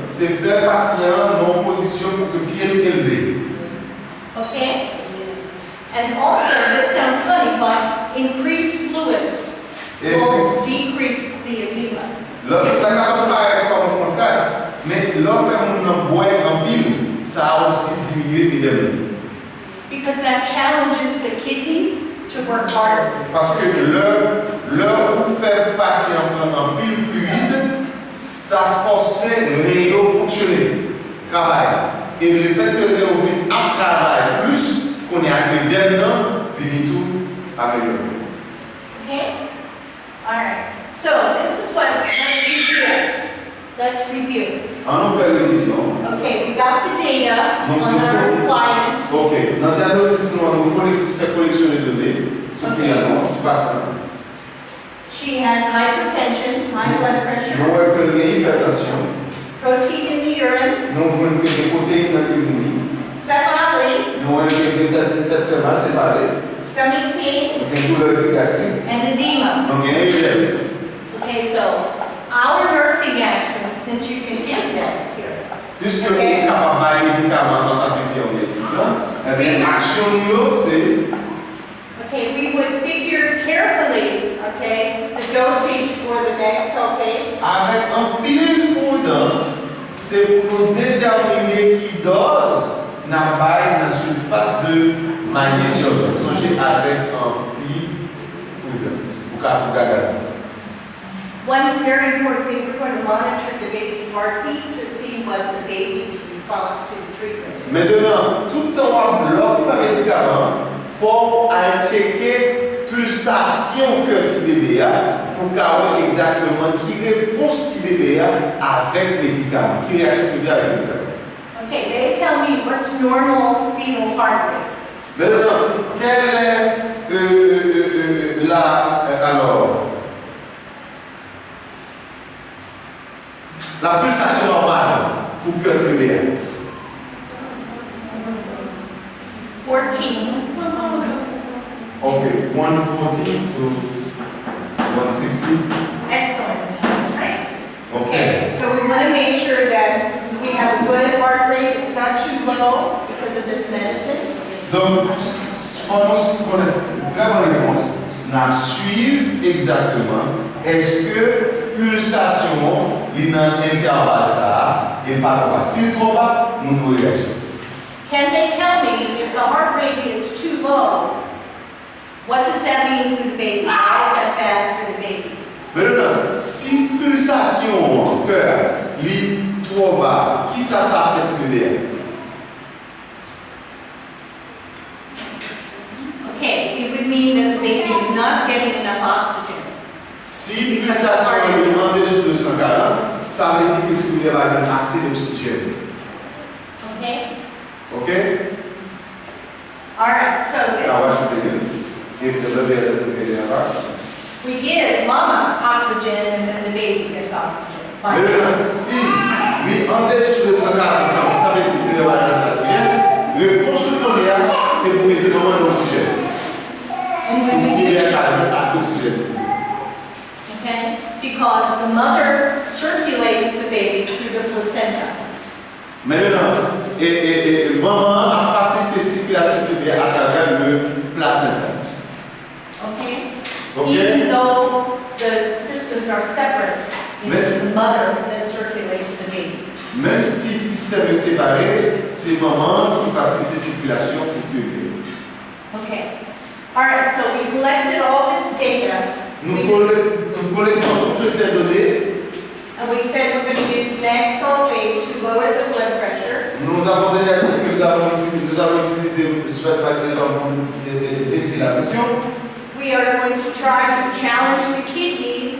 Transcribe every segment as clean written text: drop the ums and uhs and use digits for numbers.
c'est faire patient dans une position de pied élevé. Okay? And also, this sounds funny, but increased fluids will decrease the edema. Ça ne paraît pas comme un contraste, mais lorsque on boit en pile, ça a aussi diminué évidemment. Because that challenges the kidneys to work harder. Parce que l'heure où faire patient en pile fluide, ça forçait le réseau fonctionner, travail. Et le fait que le réseau a travaillé plus, qu'on est arrivé dedans, finit tout amélioré. Okay? Alright. So this is what let's review. En fait révision. Okay, we got the data on our client. Ok. Dans un dossier, nous collection de données. She has hypertension, high blood pressure, protein in the urine, cephalin, stomach pain, and edema. Okay, so our nursing action, since you can give meds here. Puisque vous êtes capable de médicaments dans ta infirmière, l'action c'est. Okay, we would figure carefully, okay, the dosage for the mag sulfate. Avec un pile prudence, c'est pour nous déterminer qui dose n'a pas la sulfate de magnésium. Songez avec un pile prudence. Pour qu'à vous garder. One very important thing, we're going to monitor the baby's heartbeat to see what the baby's response to the treatment is. Maintenant, tout le temps, l'offre de médicaments, il faut aller checker pulsation que le petit bébé a pour savoir exactement qui réponse le petit bébé a avec le médicament, qui réaction le bébé avec le médicament. Okay, they tell me what's normal fetal heart rate. Maintenant, quelle est la pulsation normale pour que le petit bébé a? 14. Okay, 140 to 160. Excellent. Right. Okay. So we want to make sure that we have a good heart rate. It's not too low because of this medicine. Donc, très bonne réponse. Nous suivons exactement est-ce que pulsation est dans l'intervalle ça et pas trop bas. Si trop bas, nous devons réagir. Can they tell me if the heart rate is too low? What does that mean for the baby? Why is that bad for the baby? Maintenant, si pulsation cœur est trop bas, qui ça fait ce bébé? Okay, it would mean that the baby is not getting enough oxygen. Si pulsation est en dessous de 140, ça veut dire que tu ne vas pas assez d'oxygène. Okay? Okay? Alright, so we give mama oxygen and then the baby gets oxygen. Si oui, en dessous de 140, ça veut dire que tu ne vas pas assez d'oxygène. Le consultant, c'est pour mettre vraiment l'oxygène. Okay? Because the mother circulates the baby through the placenta. Maintenant, maman a facilité la circulation du bébé à travers le placenta. Okay? Okay? Even though the systems are separate, it's the mother that circulates the baby. Même si le système est séparé, c'est maman qui facilite la circulation du bébé. Okay. Alright, so we collected all this data. Nous collectons toutes ces données. And we said we're going to use mag sulfate to lower the blood pressure. Nous avons déjà dit que nous avons utilisé le sweat pour baisser la pression. We are going to try to challenge the kidneys.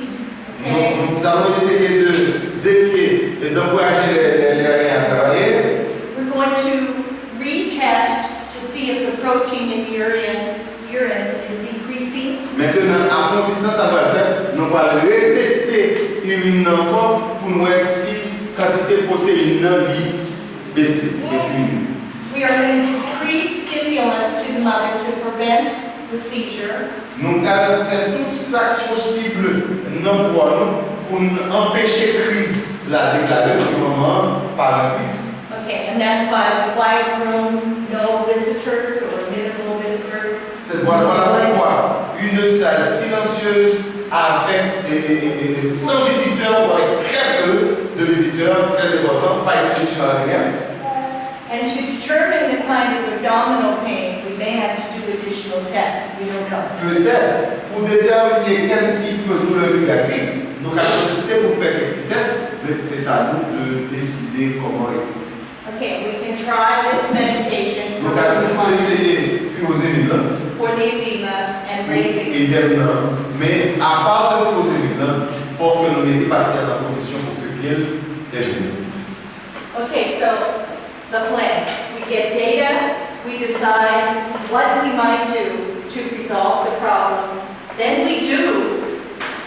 Okay? Nous allons essayer de défier et d'encourager les reins à travailler. We're going to retest to see if the protein in the urine is decreasing. Maintenant, à mon temps, ça va faire. Nous allons retester l'urine encore pour nous voir si la quantité de protéines baisse. We are going to decrease stimulus to the mother to prevent the seizure. Nous allons faire tout ça possible pour empêcher la crise l'a déclaré pour le moment par un quiz. Okay, and that's why the quiet room, no visitors or minimal visitors. C'est voilà pourquoi une salle silencieuse avec sans visiteurs ou avec très peu de visiteurs, très important, pas exposition à la lumière. And to determine the kind of abdominal pain, we may have to do additional tests. We don't know. Peut-être, pour déterminer quel type de douleur gastrique, donc à la société pour faire quelques petits tests, mais c'est à nous de décider comment et tout. Okay, we can try this medication Donc à nous pour essayer furosémil for the edema and raising. et bien, mais à part de furosémil, il faut que nous mettions patient en position pour que bien est. Okay, so the plan. We get data, we decide what we might do to resolve the problem. Then we do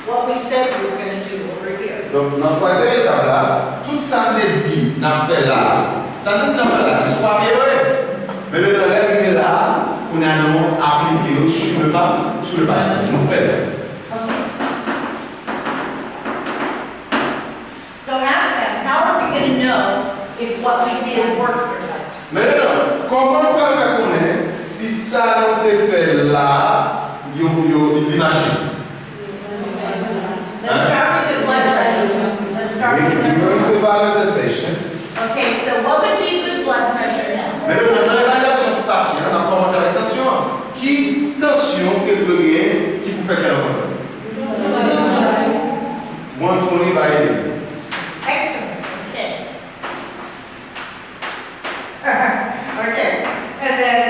what we said we were going to do over here. Donc, dans la troisième étape là, tout ça nous dit, n'a fait là, ça nous dit n'a fait là, c'est pas bien, mais le relève est là, on a non appliqué sur le patient, nous faisons. Okay. So ask them, how are we going to know if what we did worked or not? Maintenant, comment on va faire connaître si ça nous est fait là, l'imagine? Let's start with the blood pressure. Let's start with the We're going to evaluate the patient. Okay, so what would be good blood pressure now? Maintenant, dans l'évaluation du patient, on a commencé avec tension. Qui tension que peut rien qui vous fait qu'elle rencontre? 120 by 80. Excellent. Okay. Okay. And then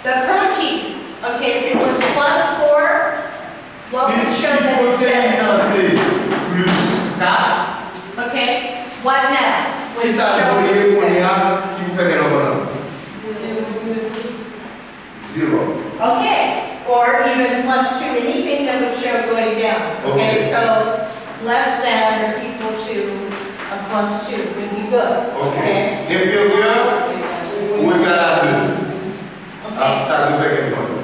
the protein. Okay, if it was +4, what would show Si that it's better? protéine plus 4, Okay. What now? si Would ça show voyait qu'on it's est better. à qui vous fait qu'elle rencontre? 0. Okay. Or even +2, anything that would show going down. Okay, Okay. so less than or equal to a +2 would be good. Ok. Inférieur ou égal à 2. Okay. Ça nous fait quelque chose.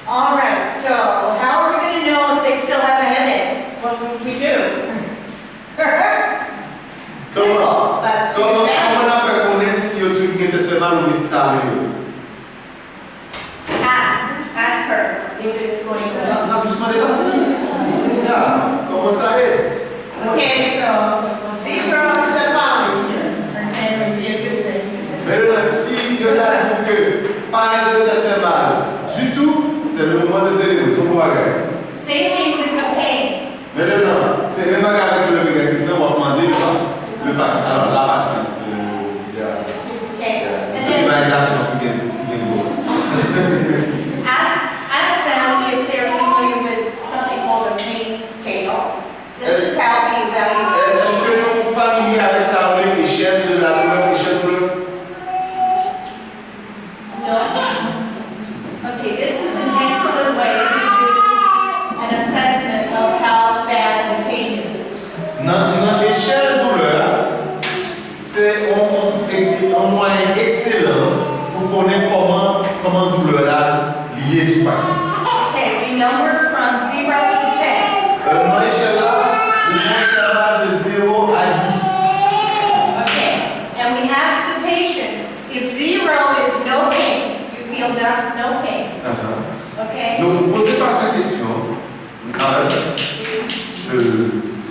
All right, so how are we going to know if they still have a headache? What would we do? Simple, but Comment exactly. on a fait connaître si le truc qui était mal ou si ça améliore? Ask her if it's going good. On a juste demandé passer. Comment ça est? Okay, so 0 is the following here, and would be a good thing. Maintenant, si je l'ajoute que pas de tête fait mal du tout, c'est le moment de zéro, c'est bon bagage. Same thing with the pain. Maintenant, c'est même pas avec le gastrique, on va demander le patient. Alors, la patiente, il y a Okay, and une then évaluation qui est bonne. ask them if they're familiar with something called a pain scale. This is how we evaluate. Est-ce que nous sommes familiers avec ça, l'échelle de la douleur, l'échelle de douleur? No. Okay, this is an excellent way to do an assessment of how bad the pain is. Dans l'échelle de douleur, c'est un moyen excellent pour connaître comment douleur est liée sur le patient. Okay, we number from 0 to 10. Dans l'échelle là, il y a un intervalle de 0 à 10. Okay, and we ask the patient if 0 is no pain, you feel no pain. Okay? Donc, vous posez pas cette question.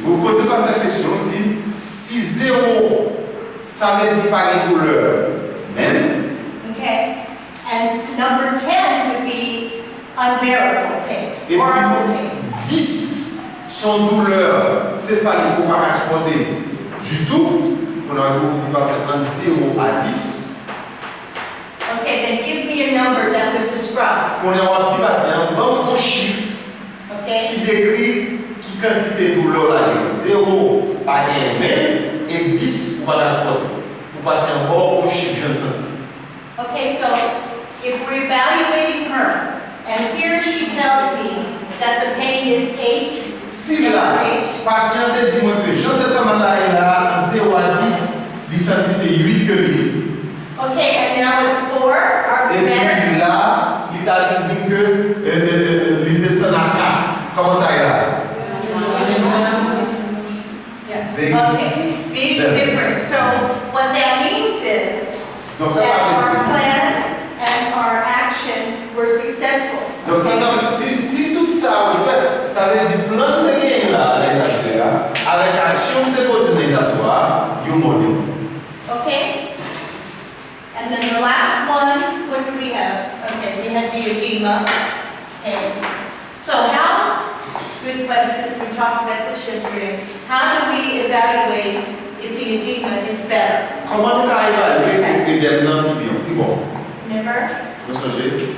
Vous posez pas cette question, dit si 0, ça ne dit pas les douleurs, même. Okay? And number 10 would be unbearable pain, Et horrible pain. puis 10 sont douleurs céphaliques ou pas supporter du tout. On a dit pas ça 0 à 10. Okay, then give me a number that would describe. On a un petit patient, bon chiffre Okay? qui décrit qui quantité de douleur là est. 0 pas rien même et 10 pas la supporter. Pour passer encore un chiffre je ne sens. Okay, so if we're evaluating her, and here she tells me that the pain is 8, Si la patiente dit moi que j'en ai mal là et là 0 à 10, il sentit c'est 8 que lui. okay, and now it's 4, are Et we better? puis là, il t'a dit que il descend à 4. Comment ça est là? Yeah. Big. Okay, big Okay, so good question, because we talked about this yesterday. How do we evaluate if the edema is better? Comment tu arrives à évaluer que des blancs qui bon? Remember? Vous songez?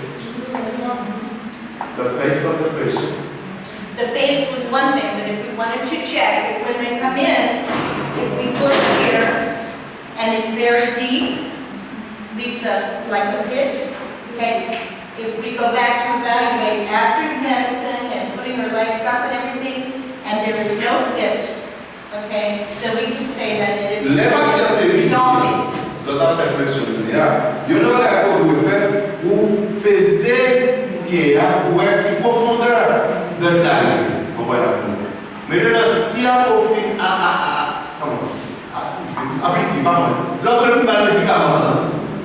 The face of the patient. The face was one thing, but if we wanted to check, if when they come in, if we put it here, and it's very deep, leaves like a pit, okay? If we go back to evaluate after medicine and putting her legs up and everything, and there is no pit, okay, then we can say that it is resolving. L'autre fait pression de l'air. Il y a un accord de fait où peser pied ou qui profondeur de la ligne. Maintenant, si on profite appliquer pas mal. L'autre fait mal médicament,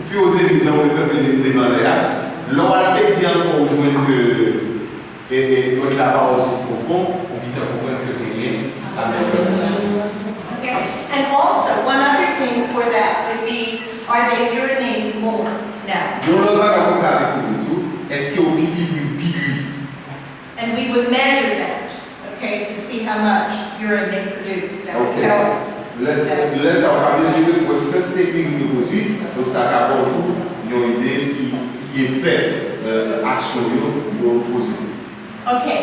puis aux élites, là, on fait les malades. L'on a plaisir pour jouer que et donc là-bas aussi profond, on vit à comprendre que gagner Okay, and also one other thing for that would be, are they urinating more now? Est-ce qu'il y a pipi? And we would measure that, okay, to see how much urine they produce. That would tell us. Laisse avoir bien sûr pour toute cette technique de produit, donc ça apporte une idée qui est faite action positive. Okay,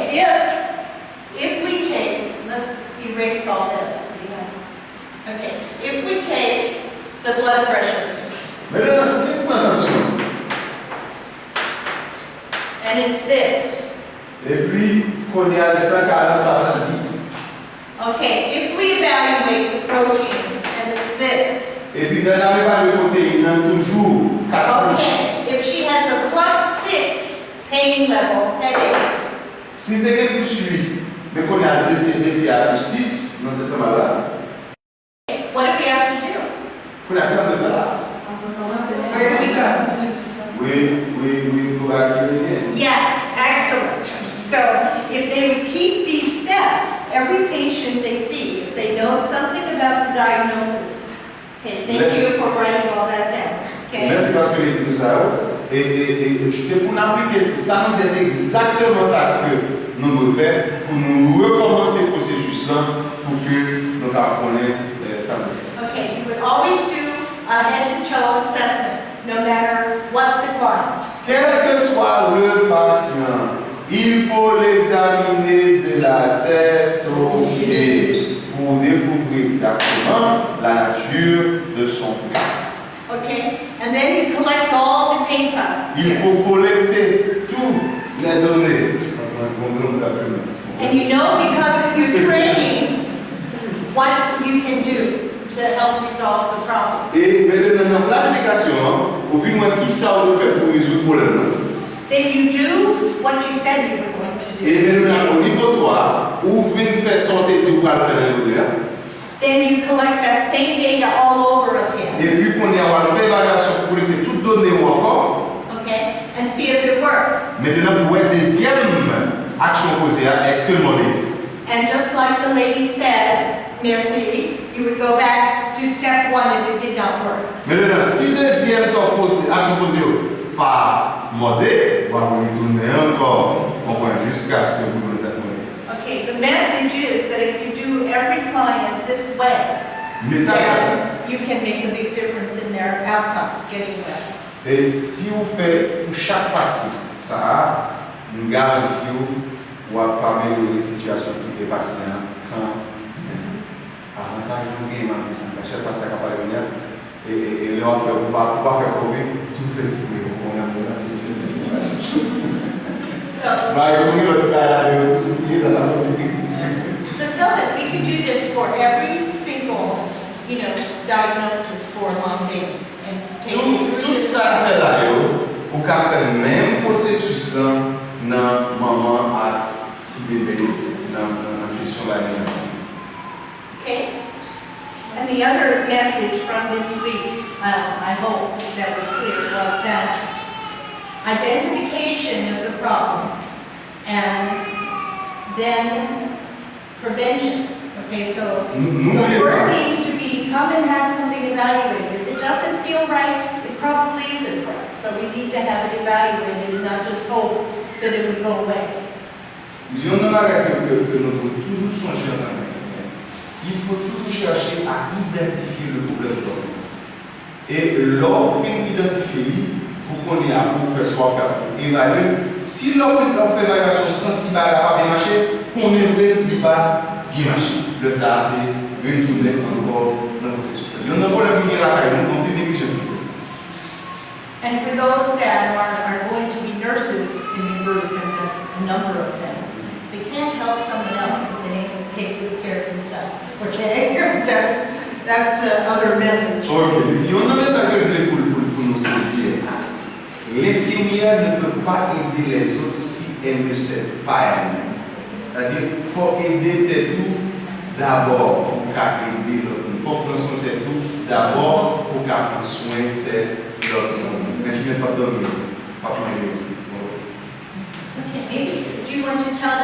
if we take, let's erase all this. Okay, if we take the blood pressure. Maintenant, si attention. And it's this. Et puis, qu'on est à 140 par 110. Okay, if we evaluate the protein, and it's this. Et puis, dans la mémoire de protéines, toujours 4 plus. Okay, if she has a +6 pain level headache. Si tu es plus 8, mais qu'on est à DCA plus 6, non, tu es malade. What do we have to do? Qu'on est à 100 de malade. Where do we go? We go back to it again. Yes, excellent. So if they would keep these steps, every patient they see, if they know something about the diagnosis. Okay, thank you for writing all that down. Okay. Merci parce que les nous avons. Et c'est pour nous appliquer ça, nous c'est exactement ça que nous devons faire pour nous recommencer le processus-là pour que nous apprenions ça. Okay, you would always do a head-to-toe assessment, no matter what the client. Quel que soit le patient, il faut l'examiner de la tête aux pieds pour découvrir exactement la nature de son cas. Okay, and then you collect all the data. Il faut collecter toutes les données. And you know, because of your training, what you can do to help resolve the problem. Et maintenant, dans l'application, au vu de qui ça on fait pour résoudre le problème. Then you do what you said you were going to do. Et maintenant, au niveau 3, où vous venez faire sortir du pour faire le niveau 2. Then you collect that same data all over again. Et puis, qu'on y a fait évaluation pour collecter toutes les données encore. Okay, and see if it worked. Maintenant, pour la deuxième action posée, est-ce que le modèle? And just like the lady said, merci, you would go back to step 1 if it did not work. Maintenant, si deuxième action posée par modèle, on va retourner encore jusqu'à ce que vous nous êtes modèle. Okay, the message is that if you do every client this way, then you can make a big difference in their outcome, getting well. Et si vous faites pour chaque patient, ça nous garantit ou à améliorer la situation de tous les patients quand avantage nous gagnons dans chaque patient qui va venir et là on fait pas faire Covid tout fait ce qu'on a So tell them we could do this for every single, diagnosis for a mom baby and take tout ça fait là pour faire le même processus là dans maman à si bébé dans la question de la. Okay. And the other message from this week, I hope that was clear, was that identification of the problem and then prevention. Okay, so the work needs to be come and have something evaluated. If it doesn't feel right, it probably isn't right. So we need to have it evaluated and not just hope that it would go away. Il y a un bagage que nous devons toujours songer en tant que il faut toujours chercher à identifier le problème de l'organisme. Et l'on fait identifier pour qu'on ait à faire soit faire évaluer. Si l'on fait évaluation sensible à la pas bien marché, qu'on est vrai, il va bien marcher. Le ça, c'est retourner encore dans le processus. Il y a un problème qui est là, il y a un peu de négligence. And for those that are going to be nurses in the group, and that's a number of them, they can't help someone else if they don't take good care of themselves. Okay? That's the other message. Ok, il y a un message que je voulais pour nous saisir. L'infirmière ne peut pas aider les autres si elle ne sait pas elle-même. C'est-à-dire qu'il faut aider tes tout d'abord pour aider l'autre. Il faut prendre soin de tout d'abord pour prendre soin de l'autre. L'infirmière ne peut pas dormir, pas prendre les autres. Okay, maybe, do you want to tell